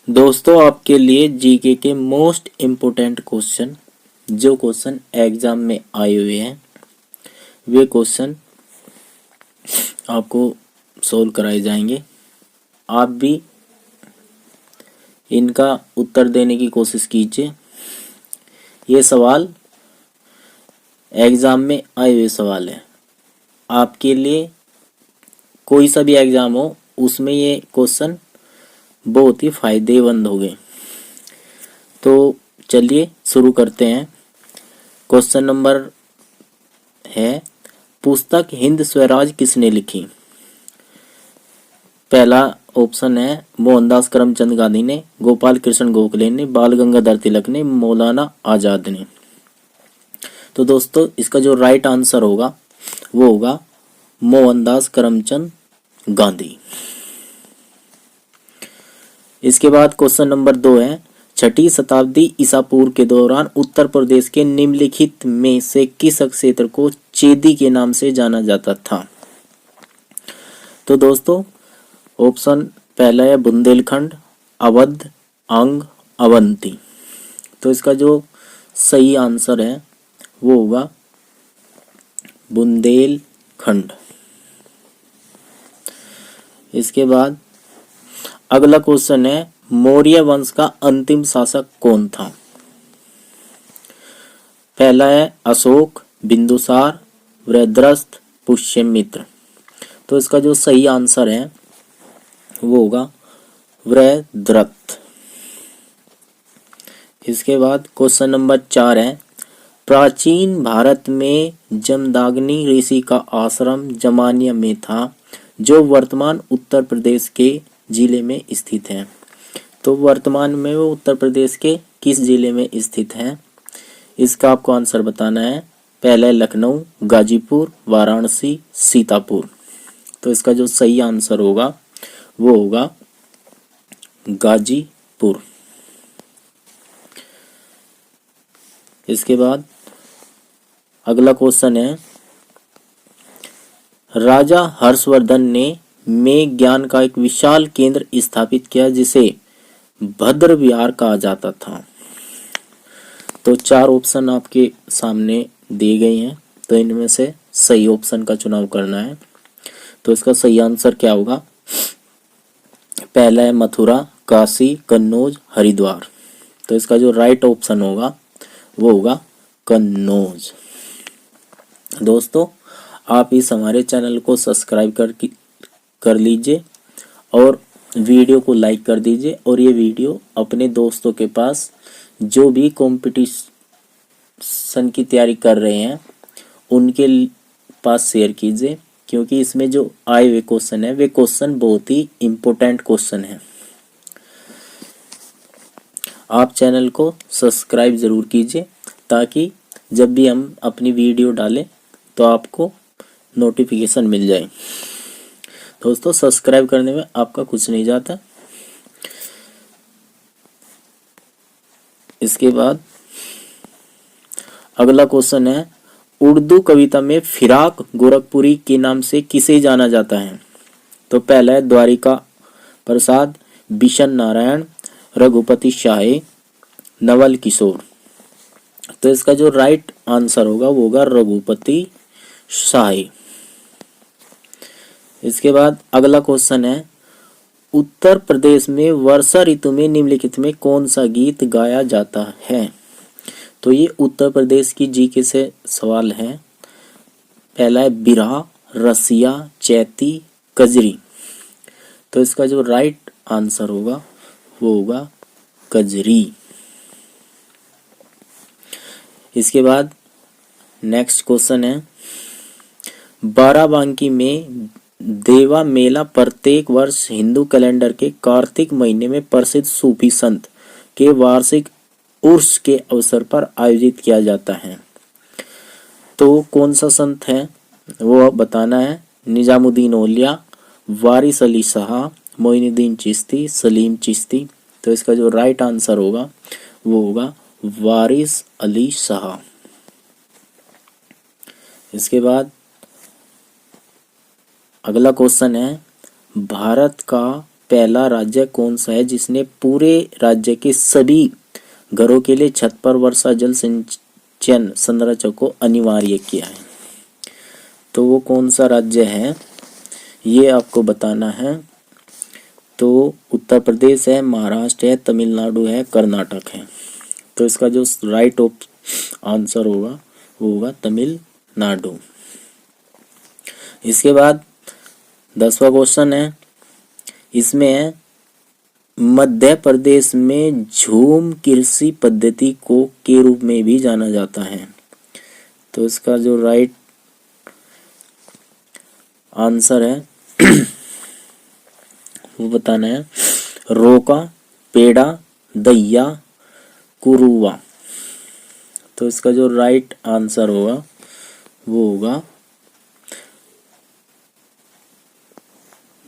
दोस्तों, आपके लिए जीके के मोस्ट इम्पोर्टेंट क्वेश्चन, जो क्वेश्चन एग्जाम में आए हुए हैं, वे क्वेश्चन आपको सोल्व कराए जाएंगे। आप भी इनका उत्तर देने की कोशिश कीजिए। ये सवाल एग्जाम में आए हुए सवाल है। आपके लिए कोई सा भी एग्जाम हो, उसमें ये क्वेश्चन बहुत ही फायदेमंद होंगे। तो चलिए शुरू करते हैं। क्वेश्चन नंबर है, पुस्तक हिंद स्वराज किसने लिखी? पहला ऑप्शन है मोहनदास करमचंद गांधी ने, गोपाल कृष्ण गोखले ने, बाल गंगाधर तिलक ने, मौलाना आजाद ने। तो दोस्तों, इसका जो राइट आंसर होगा वो होगा मोहनदास करमचंद गांधी। इसके बाद क्वेश्चन नंबर 2 है, छठी शताब्दी ईसा पूर्व के दौरान उत्तर प्रदेश के निम्नलिखित में से किस क्षेत्र को चेदी के नाम से जाना जाता था? तो दोस्तों, ऑप्शन पहला है बुंदेलखंड, अवध, अंग, अवंती। तो इसका जो सही आंसर है वो होगा बुंदेलखंड। इसके बाद अगला क्वेश्चन है, मौर्य वंश का अंतिम शासक कौन था? पहला है अशोक, बिंदुसार, वृहद्रथ, पुष्यमित्र। तो इसका जो सही आंसर है वो होगा वृहद्रथ। इसके बाद क्वेश्चन नंबर 4 है, प्राचीन भारत में जमदाग्नि ऋषि का आश्रम जमानिया में था, जो वर्तमान उत्तर प्रदेश के जिले में स्थित है। तो वर्तमान में वो उत्तर प्रदेश के किस जिले में स्थित है, इसका आपको आंसर बताना है। पहला है लखनऊ, गाजीपुर, वाराणसी, सीतापुर। तो इसका जो सही आंसर होगा वो होगा गाजीपुर। इसके बाद अगला क्वेश्चन है, राजा हर्षवर्धन ने में ज्ञान का एक विशाल केंद्र स्थापित किया, जिसे भद्र विहार कहा जाता था। तो 4 ऑप्शन आपके सामने दिए गए हैं, तो इनमें से सही ऑप्शन का चुनाव करना है। तो इसका सही आंसर क्या होगा? पहला है मथुरा, काशी, कन्नौज, हरिद्वार। तो इसका जो राइट ऑप्शन होगा वो होगा कन्नौज। दोस्तों, आप इस हमारे चैनल को सब्सक्राइब कर लीजिए और वीडियो को लाइक कर दीजिए, और ये वीडियो अपने दोस्तों के पास जो भी कंपटीशन की तैयारी कर रहे हैं उनके पास शेयर कीजिए, क्योंकि इसमें जो आए हुए क्वेश्चन है वे क्वेश्चन बहुत ही इम्पोर्टेंट क्वेश्चन है। आप चैनल को सब्सक्राइब ज़रूर कीजिए, ताकि जब भी हम अपनी वीडियो डालें तो आपको नोटिफिकेशन मिल जाए। दोस्तों, सब्सक्राइब करने में आपका कुछ नहीं जाता। इसके बाद अगला क्वेश्चन है, उर्दू कविता में फिराक गोरखपुरी के नाम से किसे जाना जाता है? तो पहला है द्वारिका प्रसाद, बिशन नारायण, रघुपति शाहे, नवल किशोर। तो इसका जो राइट आंसर होगा वो होगा रघुपति शाहे। इसके बाद अगला क्वेश्चन है, उत्तर प्रदेश में वर्षा ऋतु में निम्नलिखित में कौन सा गीत गाया जाता है? तो ये उत्तर प्रदेश की जीके से सवाल है। पहला है बिरहा, रसिया, चैती, कजरी। तो इसका जो राइट आंसर होगा वो होगा कजरी। इसके बाद नेक्स्ट क्वेश्चन है, बाराबंकी में देवा मेला प्रत्येक वर्ष हिंदू कैलेंडर के कार्तिक महीने में प्रसिद्ध सूफी संत के वार्षिक उर्स के अवसर पर आयोजित किया जाता है। तो कौन सा संत है वो बताना है। निजामुद्दीन औलिया, वारिस अली शाह, मोइनुद्दीन चिश्ती, सलीम चिश्ती। तो इसका जो राइट आंसर होगा वो होगा वारिस अली शाह। इसके बाद अगला क्वेश्चन है, भारत का पहला राज्य कौन सा है जिसने पूरे राज्य के सभी घरों के लिए छत पर वर्षा जल सिंचन संरचना को अनिवार्य किया है? तो वो कौन सा राज्य है ये आपको बताना है। तो उत्तर प्रदेश है, महाराष्ट्र है, तमिलनाडु है, कर्नाटक है। तो इसका जो राइट आंसर होगा वो होगा तमिलनाडु। इसके बाद 10वां क्वेश्चन है, इसमें है मध्य प्रदेश में झूम कृषि पद्धति को के रूप में भी जाना जाता है। तो इसका जो राइट आंसर है वो बताना है, रोका, पेड़ा, दैया, कुरुवा। तो इसका जो राइट आंसर होगा वो होगा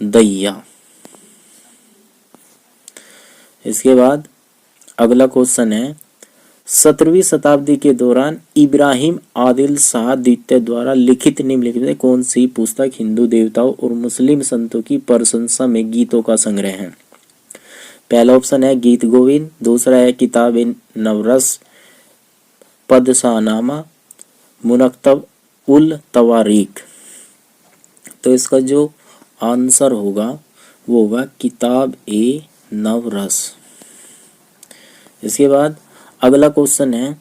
दैया। इसके बाद अगला क्वेश्चन है, 17वीं शताब्दी के दौरान इब्राहिम आदिल शाह द्वितीय द्वारा लिखित निम्नलिखित में कौन सी पुस्तक हिंदू देवताओं और मुस्लिम संतों की प्रशंसा में गीतों का संग्रह है? पहला ऑप्शन है गीत गोविंद, दूसरा है किताब नवरस, पदशाहनामा, मुनक्तब उल तवारीख। तो इसका जो आंसर होगा वो होगा किताब ए नवरस। इसके बाद अगला क्वेश्चन है,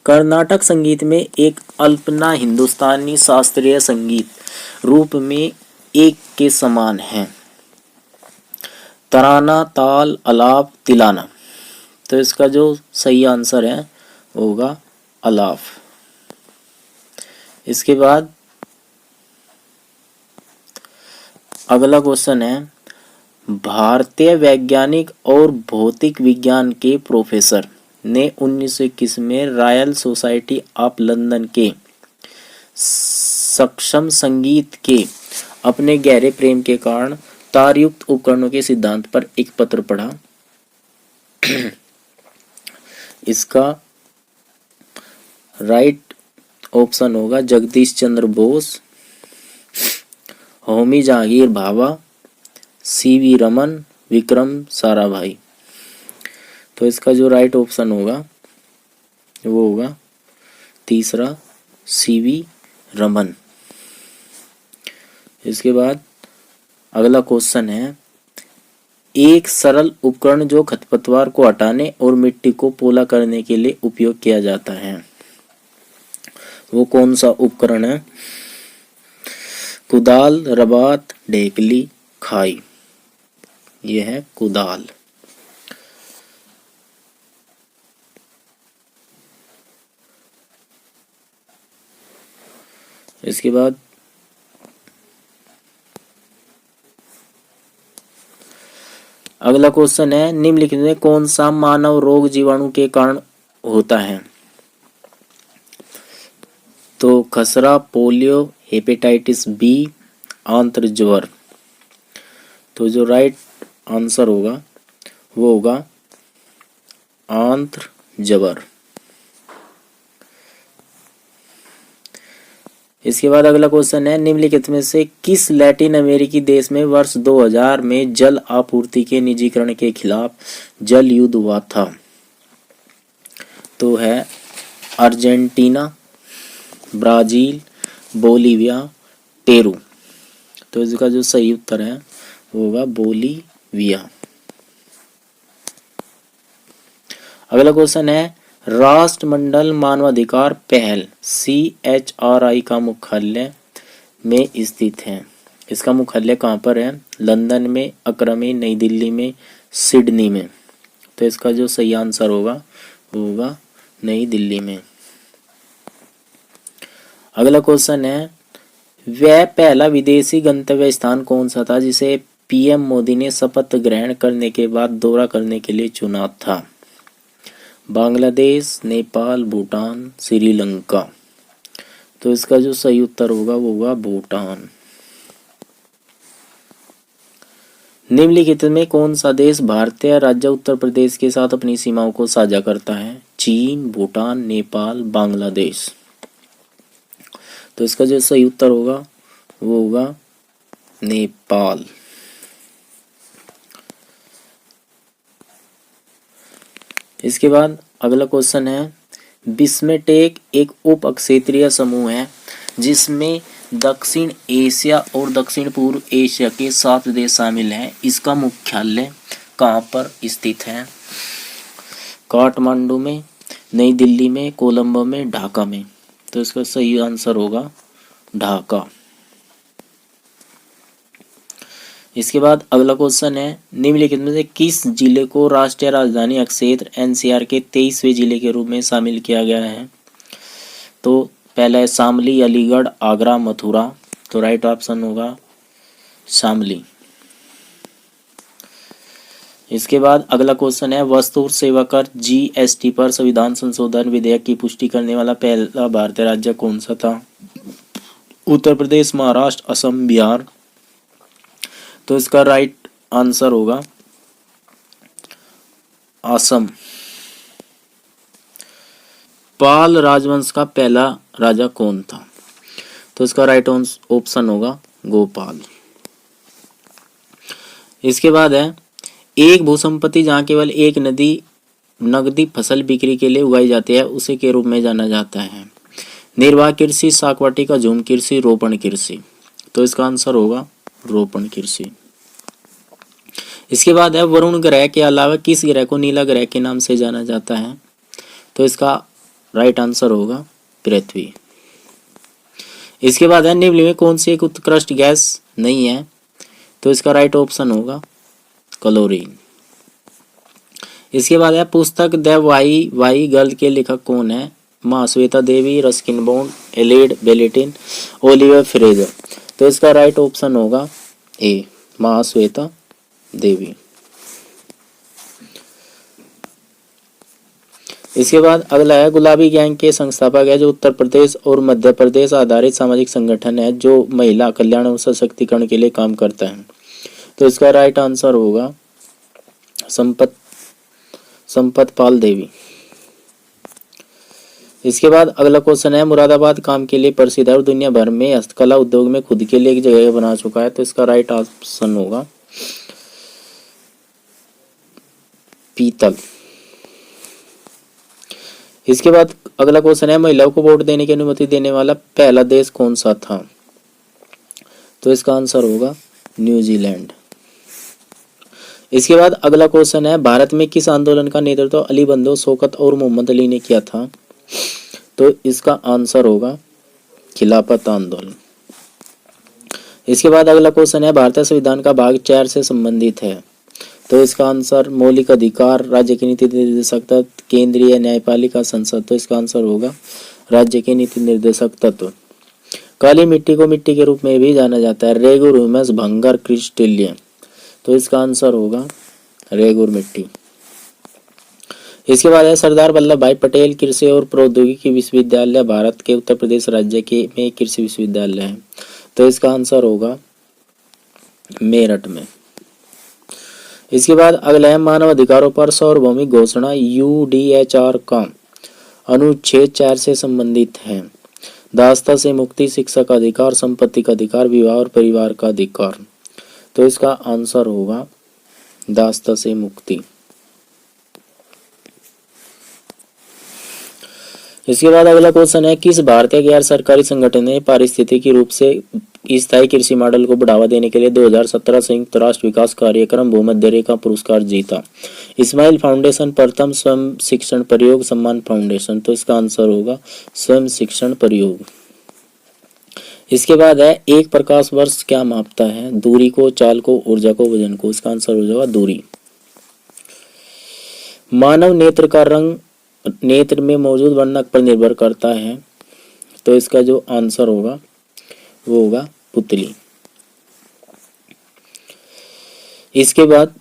कर्नाटक संगीत में एक अल्पना हिंदुस्तानी शास्त्रीय संगीत रूप में एक के समान है? तराना, ताल, अलाप, तिलाना। तो इसका जो सही आंसर है वो होगा अलाप। इसके बाद अगला क्वेश्चन है, भारतीय वैज्ञानिक और भौतिक विज्ञान के प्रोफेसर ने 1921 में रॉयल सोसाइटी ऑफ लंदन के सक्षम संगीत के अपने गहरे प्रेम के कारण तारयुक्त उपकरणों के सिद्धांत पर एक पत्र पढ़ा। इसका राइट ऑप्शन होगा जगदीश चंद्र बोस, होमी जहांगीर भाभा, सीवी रमन, विक्रम साराभाई। तो इसका जो राइट ऑप्शन होगा वो होगा तीसरा सीवी रमन। इसके बाद अगला क्वेश्चन है, एक सरल उपकरण जो खरपतवार को हटाने और मिट्टी को पोला करने के लिए उपयोग किया जाता है वो कौन सा उपकरण है? कुदाल, रबात, ढेकली, खाई। यह है कुदाल। इसके बाद अगला क्वेश्चन है, निम्नलिखित में कौन सा मानव रोग जीवाणु के कारण होता है? तो खसरा, पोलियो, हेपेटाइटिस बी, आंत्र ज्वर। तो जो राइट आंसर होगा वो होगा आंत्र ज्वर। इसके बाद अगला क्वेश्चन है, निम्नलिखित में से किस लैटिन अमेरिकी देश में वर्ष 2000 में जल आपूर्ति के निजीकरण के खिलाफ जल युद्ध हुआ था? तो है अर्जेंटीना, ब्राजील, बोलीविया, पेरू। तो इसका जो सही उत्तर है वो होगा बोलीविया। अगला क्वेश्चन है, राष्ट्रमंडल मानवाधिकार पहल CHRI का मुख्यालय में स्थित है। इसका मुख्यालय कहाँ पर है? लंदन में, अक्रा में, नई दिल्ली में, सिडनी में। तो इसका जो सही आंसर होगा वो होगा नई दिल्ली में। अगला क्वेश्चन है, वह पहला विदेशी गंतव्य स्थान कौन सा था जिसे PM मोदी ने शपथ ग्रहण करने के बाद दौरा करने के लिए चुना था? बांग्लादेश, नेपाल, भूटान, श्रीलंका। तो इसका जो सही उत्तर होगा वो होगा भूटान। निम्नलिखित में कौन सा देश भारतीय राज्य उत्तर प्रदेश के साथ अपनी सीमाओं को साझा करता है? चीन, भूटान, नेपाल, बांग्लादेश। तो इसका जो सही उत्तर होगा वो होगा नेपाल। इसके बाद अगला क्वेश्चन है, बिस्मटेक एक उप क्षेत्रीय समूह है जिसमें दक्षिण एशिया और दक्षिण पूर्व एशिया के 7 देश शामिल हैं। इसका मुख्यालय कहाँ पर स्थित है? काठमांडू में, नई दिल्ली में, कोलंबो में, ढाका में। तो इसका सही आंसर होगा ढाका। इसके बाद अगला क्वेश्चन है, निम्नलिखित में से किस जिले को राष्ट्रीय राजधानी क्षेत्र एनसीआर के 23वें जिले के रूप में शामिल किया गया है? तो पहला है शामली, अलीगढ़, आगरा, मथुरा। तो राइट ऑप्शन होगा शामली। इसके बाद अगला क्वेश्चन है, वस्तु और सेवा कर जीएसटी पर संविधान संशोधन विधेयक की पुष्टि करने वाला पहला भारतीय राज्य कौन सा था? उत्तर प्रदेश, महाराष्ट्र, असम, बिहार। तो इसका राइट आंसर होगा असम। पाल राजवंश का पहला राजा कौन था? तो इसका राइट ऑप्शन होगा गोपाल। इसके बाद है, एक भूसंपत्ति जहाँ केवल एक नगदी फसल बिक्री के लिए उगाई जाती है उसे के रूप में जाना जाता है? निर्वाह कृषि, शाक वाटिका, झूम कृषि, रोपण कृषि। तो इसका आंसर होगा रोपण कृषि। इसके बाद है, वरुण ग्रह के अलावा किस ग्रह को नीला ग्रह के नाम से जाना जाता है? तो इसका राइट आंसर होगा पृथ्वी। इसके बाद है, निम्न में कौन सी एक उत्कृष्ट गैस नहीं है? तो इसका राइट ऑप्शन होगा क्लोरीन। इसके बाद है, पुस्तक द वाई गर्ल के लेखक कौन है? महाश्वेता देवी, रस्किन बॉन्ड, एलिड बेलेटिन, ओलिवर फ्रेजर। तो इसका राइट ऑप्शन होगा ए, महाश्वेता देवी। इसके बाद अगला है, गुलाबी गैंग के संस्थापक है जो उत्तर प्रदेश और मध्य प्रदेश आधारित सामाजिक संगठन है जो महिला कल्याण और सशक्तिकरण के लिए काम करता है। तो इसका राइट आंसर होगा संपत पाल देवी। इसके बाद अगला क्वेश्चन है, मुरादाबाद काम के लिए प्रसिद्ध है और दुनिया भर में हस्तकला उद्योग में खुद के लिए एक जगह बना चुका है। तो इसका राइट ऑप्शन होगा पीतल। इसके बाद अगला क्वेश्चन है, महिलाओं को वोट देने की अनुमति देने वाला पहला देश कौन सा था? तो इसका आंसर होगा न्यूजीलैंड। इसके बाद अगला क्वेश्चन है, भारत में किस आंदोलन का नेतृत्व अली बंदो, शौकत और मोहम्मद अली ने किया था? तो इसका आंसर होगा खिलाफत आंदोलन। इसके बाद अगला क्वेश्चन है, भारतीय संविधान का भाग 4 से संबंधित है। तो इसका आंसर मौलिक अधिकार, राज्य की नीति निर्देशक तत्व, केंद्रीय न्यायपालिका, संसद। तो इसका आंसर होगा राज्य के नीति निर्देशक तत्व। काली मिट्टी को मिट्टी के रूप में भी जाना जाता है, रेगुर, ह्यूमस, भंगर, क्रिस्टेलियन। तो इसका आंसर होगा रेगुर मिट्टी। इसके बाद है, सरदार वल्लभ भाई पटेल कृषि और प्रौद्योगिकी विश्वविद्यालय भारत के उत्तर प्रदेश राज्य के में कृषि विश्वविद्यालय है। तो इसका आंसर होगा मेरठ में। इसके बाद अगला है, मानव अधिकारों पर सार्वभौमिक घोषणा यूडीएचआर का अनुच्छेद 4 से संबंधित है? दासता से मुक्ति, शिक्षा का अधिकार, संपत्ति का अधिकार, विवाह और परिवार का अधिकार। तो इसका आंसर होगा दासता से मुक्ति। इसके बाद अगला क्वेश्चन है, किस भारतीय गैर सरकारी संगठन ने पारिस्थितिकी रूप से स्थायी कृषि मॉडल को बढ़ावा देने के लिए 2017 संयुक्त राष्ट्र विकास कार्यक्रम भूमध्य रेखा पुरस्कार जीता? इस्माइल फाउंडेशन, प्रथम स्वयं शिक्षण परियोग, सम्मान फाउंडेशन। तो इसका आंसर होगा स्वयं शिक्षण परियोग। इसके बाद है, एक प्रकाश वर्ष क्या मापता है? दूरी को, चाल को, ऊर्जा को, वजन को। इसका आंसर हो जाएगा दूरी। मानव नेत्र का रंग नेत्र में मौजूद वर्णक पर निर्भर करता है। तो इसका जो आंसर होगा वो होगा पुतली। इसके बाद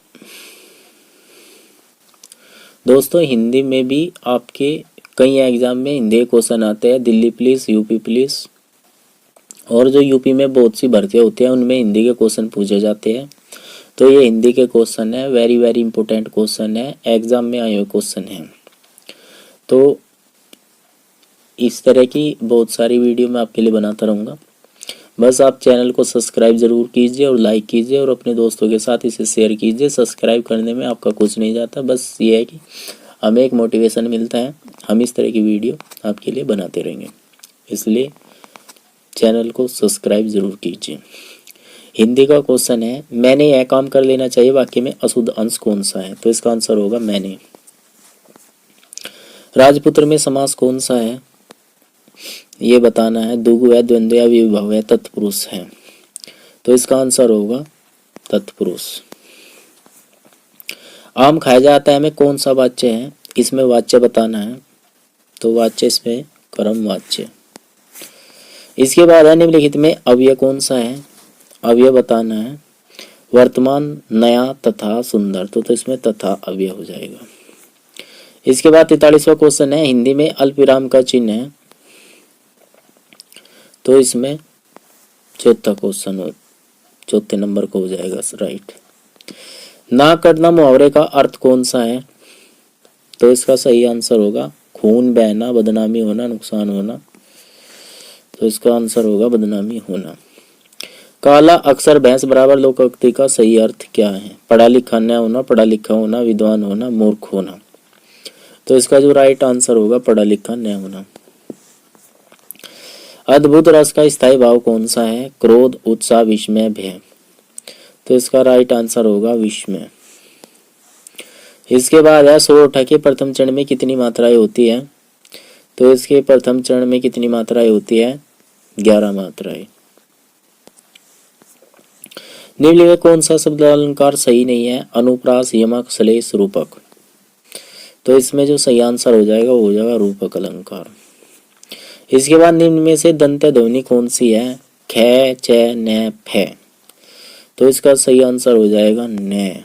दोस्तों, हिंदी में भी आपके कई एग्जाम में हिंदी क्वेश्चन आते हैं, दिल्ली पुलिस, यूपी पुलिस और जो यूपी में बहुत सी भर्तियां होती हैं उनमें हिंदी के क्वेश्चन पूछे जाते हैं। तो ये हिंदी के क्वेश्चन है, वेरी वेरी इंपॉर्टेंट क्वेश्चन है, एग्जाम में आए हुए क्वेश्चन है। तो इस तरह की बहुत सारी वीडियो मैं आपके लिए बनाता रहूँगा। बस आप चैनल को सब्सक्राइब ज़रूर कीजिए और लाइक कीजिए और अपने दोस्तों के साथ इसे शेयर कीजिए। सब्सक्राइब करने में आपका कुछ नहीं जाता, बस ये है कि हमें एक मोटिवेशन मिलता है। हम इस तरह की वीडियो आपके लिए बनाते रहेंगे, इसलिए चैनल को सब्सक्राइब जरूर कीजिए। हिंदी का क्वेश्चन है, मैंने यह काम कर लेना चाहिए वाक्य में अशुद्ध अंश कौन सा है? तो इसका आंसर होगा मैंने। राजपुत्र में समास कौन सा है? ये बताना है। द्विगु है, द्वंद्व है, विभव है, तत्पुरुष है। तो इसका आंसर होगा तत्पुरुष। आम खाया जाता है में कौन सा वाच्य है? इसमें वाच्य बताना है। तो वाच्य इसमें कर्म वाच्य। इसके बाद है निम्नलिखित में अव्यय कौन सा है? अव्यय बताना है। वर्तमान, नया तथा सुंदर। तो इसमें तथा अव्यय हो जाएगा। इसके बाद 43वां क्वेश्चन है, हिंदी में अल्पविराम का चिन्ह है। तो इसमें चौथा क्वेश्चन हो, चौथे नंबर को हो जाएगा राइट। ना करना मुहावरे का अर्थ कौन सा है? तो इसका सही आंसर होगा खून बहना, बदनामी होना, नुकसान होना। तो इसका आंसर होगा बदनामी होना। काला अक्षर भैंस बराबर लोकोक्ति का सही अर्थ क्या है? पढ़ा लिखा न होना, पढ़ा लिखा होना, विद्वान होना, मूर्ख होना। तो इसका जो राइट आंसर होगा पढ़ा लिखा न होना। अद्भुत रस का स्थायी भाव कौन सा है? क्रोध, उत्साह, विस्मय, भय। तो इसका राइट आंसर होगा विस्मय। इसके बाद है सोरठा के प्रथम चरण में कितनी मात्राएं होती है? तो इसके प्रथम चरण में कितनी मात्राएं होती है? 11 मात्राएं। निम्नलिखित में कौन सा शब्द अलंकार सही नहीं है? अनुप्रास, यमक, श्लेष, रूपक। तो इसमें जो सही आंसर हो जाएगा वो हो जाएगा रूपक अलंकार। इसके बाद निम्न में से दंत्य ध्वनि कौन सी है? ख, च, न, फ। तो इसका सही आंसर हो जाएगा न।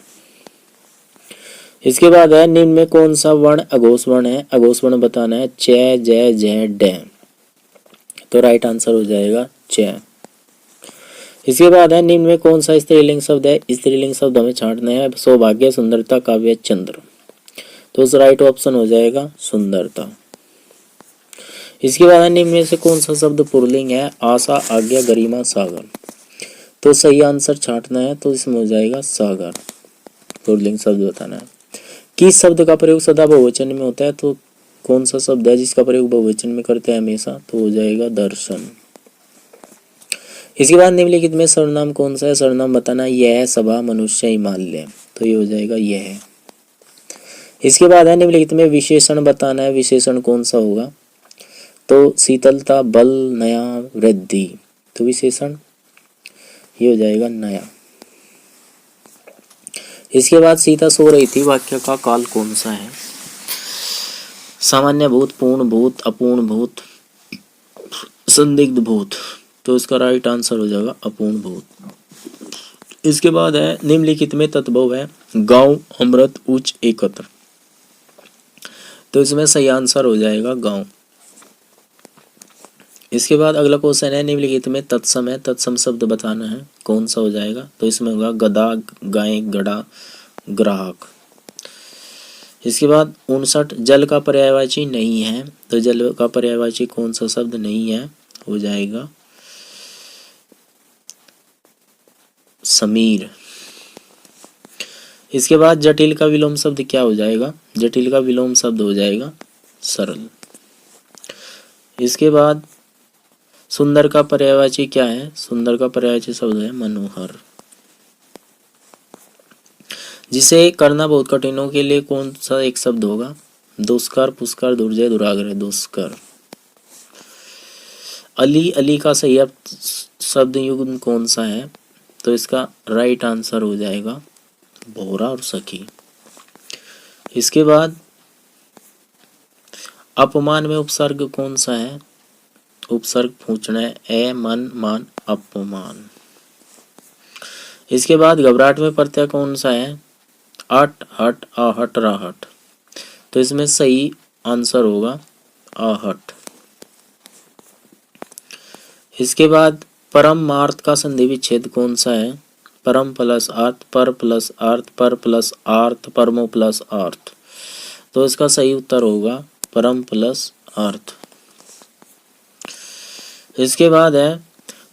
इसके बाद है निम्न में कौन सा वर्ण अघोष वर्ण है? अघोष वर्ण बताना है। च, ज, झ, ड। तो राइट आंसर हो जाएगा च। इसके बाद है निम्न में कौन सा स्त्रीलिंग शब्द है? स्त्रीलिंग शब्द हमें छांटना है। सौभाग्य, सुंदरता, काव्य, चंद्र। तो उस राइट ऑप्शन हो जाएगा सुंदरता। इसके बाद है निम्न में से कौन सा शब्द पुल्लिंग है? आशा, आज्ञा, गरिमा, सागर। तो सही आंसर छांटना है। तो इसमें हो जाएगा सागर। पुल्लिंग शब्द बताना है। किस शब्द का प्रयोग सदा बहुवचन में होता है? तो कौन सा शब्द है जिसका प्रयोग बहुवचन में करते हैं हमेशा? तो हो जाएगा दर्शन। इसके बाद निम्नलिखित में सर्वनाम कौन सा है? सर्वनाम बताना। यह, सभा, मनुष्य, हिमालय। तो ये हो जाएगा यह। इसके बाद है निम्नलिखित में विशेषण बताना है। विशेषण कौन सा होगा? तो शीतलता, बल, नया, वृद्धि। तो विशेषण ये हो जाएगा नया। इसके बाद सीता सो रही थी वाक्य का काल कौन सा है? सामान्य भूत, पूर्ण भूत, अपूर्ण भूत, संदिग्ध भूत। तो इसका राइट आंसर हो जाएगा अपूर्ण भूत। इसके बाद है निम्नलिखित में तद्भव है। गांव, अमृत, उच्च, एकत्र। तो इसमें सही आंसर हो जाएगा गांव। इसके बाद अगला क्वेश्चन है निम्नलिखित में तत्सम है। तत्सम शब्द बताना है कौन सा हो जाएगा? तो इसमें होगा गधा, गाय, गड़ा, ग्राहक। इसके बाद 59 जल का पर्यायवाची नहीं है। तो जल का पर्यायवाची कौन सा शब्द नहीं है? हो जाएगा समीर। इसके बाद जटिल का विलोम शब्द क्या हो जाएगा? जटिल का विलोम शब्द हो जाएगा सरल। इसके बाद सुंदर का पर्यायवाची क्या है? सुंदर का पर्यायवाची शब्द है मनोहर। जिसे करना बहुत कठिन हो के लिए कौन सा एक शब्द होगा? दुष्कर, पुष्कर, दुर्जय, दुराग्रह। दुष्कर। अली, अली का सही शब्द युग्म कौन सा है? तो इसका राइट आंसर हो जाएगा भोरा और सखी। इसके बाद अपमान में उपसर्ग कौन सा है? उपसर्ग पूछना है। ए, मन, मान, अपमान। इसके बाद घबराहट में प्रत्यय कौन सा है? अट, हट, आहट, राहट। तो इसमें सही आंसर होगा आहट। इसके बाद परमार्थ का संधि विच्छेद कौन सा है? परम प्लस अर्थ, पर प्लस अर्थ, पर प्लस अर्थ, परमो प्लस अर्थ। तो इसका सही उत्तर होगा परम प्लस अर्थ। इसके बाद है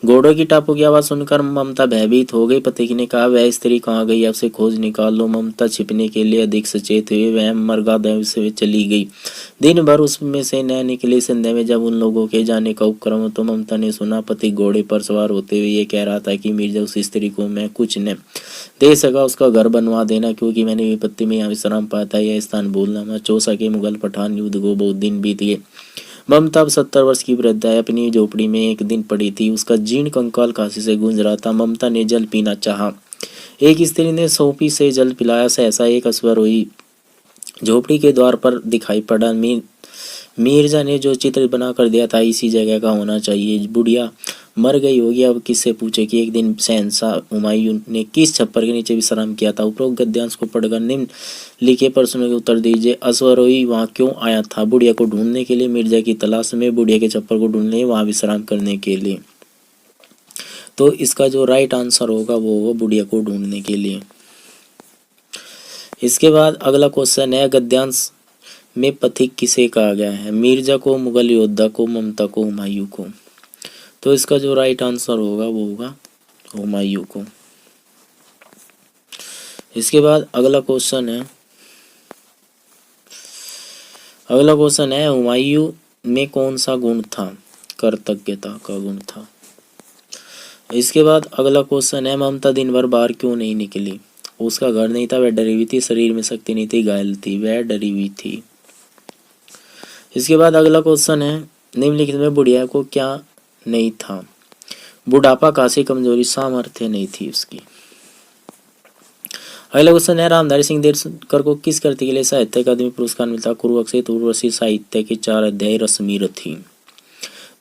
घोड़ों की टापों की आवाज सुनकर ममता भयभीत हो गई। पति ने कहा, वह स्त्री कहाँ गई, अब से खोज निकाल लो। ममता छिपने के लिए अधिक सचेत हुई, वह मर्गादेव से चली गई। दिन भर उसमें से न निकली। संध्या में जब उन लोगों के जाने का उपक्रम तो ममता ने सुना पति घोड़े पर सवार होते हुए ये कह रहा था कि मिर्जा, उस स्त्री को मैं कुछ न दे सका, उसका घर बनवा देना, क्योंकि मैंने विपत्ति में यहाँ विश्राम पाया था। यह स्थान भूलना मत। चौसा के मुगल पठान युद्ध को बहुत दिन बीत गए। ममता अब 70 वर्ष की वृद्धा है। अपनी झोपड़ी में एक दिन पड़ी थी। उसका जीर्ण कंकाल काशी से गूंज रहा था। ममता ने जल पीना चाहा। एक स्त्री ने सोपी से जल पिलाया। सहसा एक अश्वारोही झोपड़ी के द्वार पर दिखाई पड़ा। मिर्जा ने जो चित्र बना कर दिया था इसी जगह का होना चाहिए। बुढ़िया मर गई होगी, अब किससे पूछे कि एक दिन शहंशाह हुमायूं ने किस छप्पर के नीचे विश्राम किया था। उपरोक्त गद्यांश को पढ़कर निम्न लिखे प्रश्नों के उत्तर दीजिए। अश्वारोही वहां क्यों आया था? बुढ़िया को ढूंढने के लिए, मिर्जा की तलाश में, बुढ़िया के छप्पर को ढूंढने, वहां विश्राम करने के लिए। तो इसका जो राइट आंसर होगा वो होगा बुढ़िया को ढूंढने के लिए। इसके बाद अगला क्वेश्चन है, गद्यांश में पथिक किसे कहा गया है? मिर्जा को, मुगल योद्धा को, ममता को, हुमायूं को। तो इसका जो राइट आंसर होगा वो होगा हुमायूं को। इसके बाद अगला क्वेश्चन है हुमायूं में कौन सा गुण था? कृतज्ञता का गुण था। इसके बाद अगला क्वेश्चन है, ममता दिन भर बाहर क्यों नहीं निकली? उसका घर नहीं था, वह डरी हुई थी, शरीर में शक्ति नहीं थी, घायल थी, वह डरी हुई थी। इसके बाद अगला क्वेश्चन है, निम्नलिखित में बुढ़िया को क्या नहीं था? बुढ़ापा, काशी, कमजोरी, सामर्थ्य नहीं थी उसकी। अगला क्वेश्चन है, रामधारी सिंह दिनकर को किस कृति के लिए साहित्य अकादमी पुरस्कार मिलता? कुरुक्षेत्र, उर्वशी, साहित्य के 4 अध्याय, रश्मिरथी।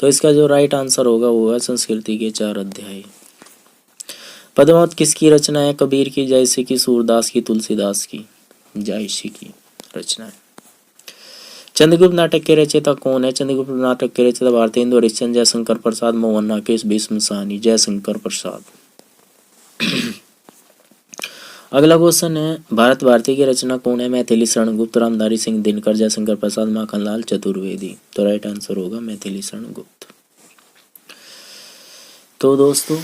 तो इसका जो राइट आंसर होगा वो है संस्कृति के 4 अध्याय। पद्मावत किसकी रचना है? कबीर की, जयसी की, सूरदास की, तुलसीदास की? जयसी की रचना है। चंद्रगुप्त नाटक के रचयिता कौन है? चंद्रगुप्त नाटक के रचयिता भारतेंदु हरिश्चंद्र, जयशंकर प्रसाद, मोहन नागेश, भीष्म साहनी। जयशंकर प्रसाद। अगला क्वेश्चन है, भारत भारती की रचना कौन है? मैथिली शरण गुप्त, रामधारी सिंह दिनकर, जयशंकर प्रसाद, माखनलाल चतुर्वेदी। तो राइट आंसर होगा मैथिली शरण गुप्त। तो दोस्तों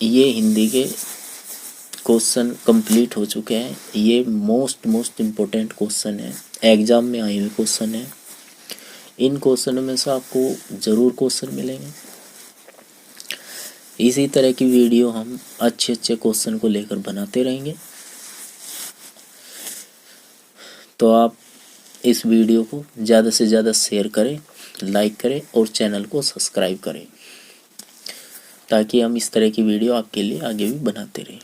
ये हिंदी के क्वेश्चन कंप्लीट हो चुके हैं। ये मोस्ट इम्पोर्टेंट क्वेश्चन है, एग्जाम में आए हुए क्वेश्चन है। इन क्वेश्चनों में से आपको ज़रूर क्वेश्चन मिलेंगे। इसी तरह की वीडियो हम अच्छे क्वेश्चन को लेकर बनाते रहेंगे। तो आप इस वीडियो को ज़्यादा से ज़्यादा शेयर करें, लाइक करें और चैनल को सब्सक्राइब करें, ताकि हम इस तरह की वीडियो आपके लिए आगे भी बनाते रहें।